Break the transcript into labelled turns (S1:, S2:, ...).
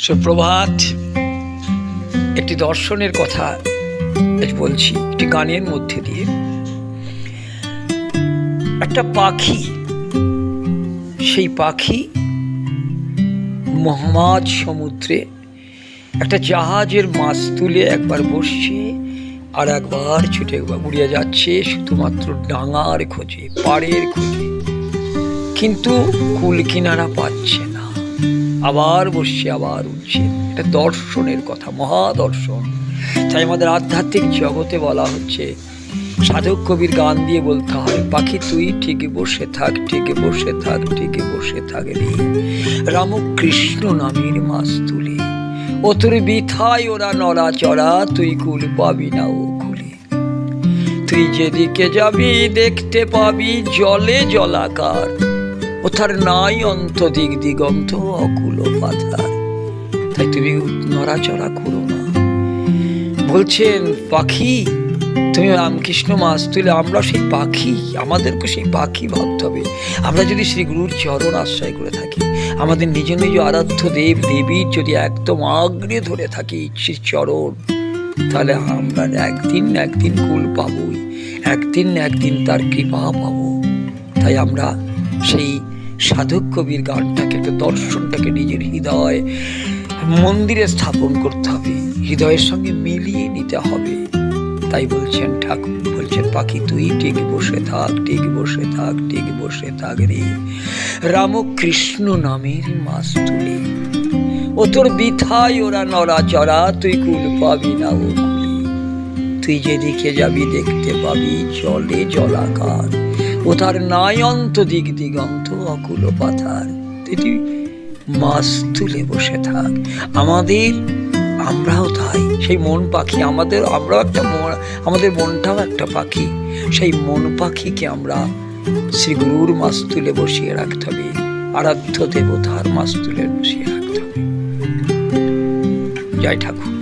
S1: সুপ্রভাত। একটি দর্শনের কথা বলছি, একটি গানের মধ্যে দিয়ে। একটা পাখি, সেই পাখি মহামাঝ সমুদ্রে একটা জাহাজের মাছ তুলে একবার বসছে আর একবার ছুটে উড়িয়ে যাচ্ছে শুধুমাত্র ডাঙার খোঁজে, পাড়ের খোঁজে, কিন্তু কুল কিনারা পাচ্ছে না। আবার বসছে, আবার উঠছে। এটা দর্শনের কথা, মহাদর্শন। তাই আমাদের আধ্যাত্মিক জগতে বলা হচ্ছে, সাধক কবির গান দিয়ে বলতে হয়, পাখি তুই ঠিক বসে থাক, ঠিক বসে থাক, ঠিক বসে থাক রে, রামকৃষ্ণ নামের মাছ তুলে, ও তোর বিথায় ওরা নড়া চড়া, তুই কুল পাবি না ও কুলে। তুই যেদিকে যাবি দেখতে পাবি জলে জলাকার, ও তার নাই অন্ত দিক দিগন্ত অকুল পাথার। তাই তুমি নড়াচড়া করো না। বলছেন পাখি তুমি রামকৃষ্ণ মাছ তুলে, আমরা সেই পাখি, আমাদেরকে সেই পাখি ভাবতে হবে। আমরা যদি শ্রী গুরুর চরণ আশ্রয় করে থাকি, আমাদের নিজ নিজ আরাধ্য দেব দেবীর যদি একদম আঁকড়ে ধরে থাকি শ্রী চরণ, তাহলে আমরা একদিন একদিন কুল পাবই, একদিন একদিন তার কৃপা পাবো। তাই আমরা সেই সাধক কবির গানটাকে, একটা দর্শনটাকে নিজের হৃদয় মন্দিরে স্থাপন করতে হবে, হৃদয়ের সঙ্গে মিলিয়ে নিতে হবে। তাই বলছেন ঠাকুর, বলছেন পাখি তুই ঠিক বসে থাক, ঠিক বসে থাক, ঠিক বসে থাক রে, রামকৃষ্ণ নামের মাছ তুলে, ও তোর বিথায় ওরা নড়া চড়া, তুই কুল পাবি না ও কুলে। তুই যেদিকে যাবি দেখতে পাবি জলে জলাকার, ও তার নাই অন্ত দিক দিগন্ত অকুল পাথার। তুই মাছ তুলে বসে থাক। আমরাও তাই, সেই মন পাখি, আমরাও একটা মন, আমাদের মনটাও একটা পাখি। সেই মন পাখিকে আমরা শ্রী গুরুর মাছ তুলে বসিয়ে রাখতে হবে, আরাধ্য দেবতার মাছ তুলে বসিয়ে রাখতে হবে। জয় ঠাকুর।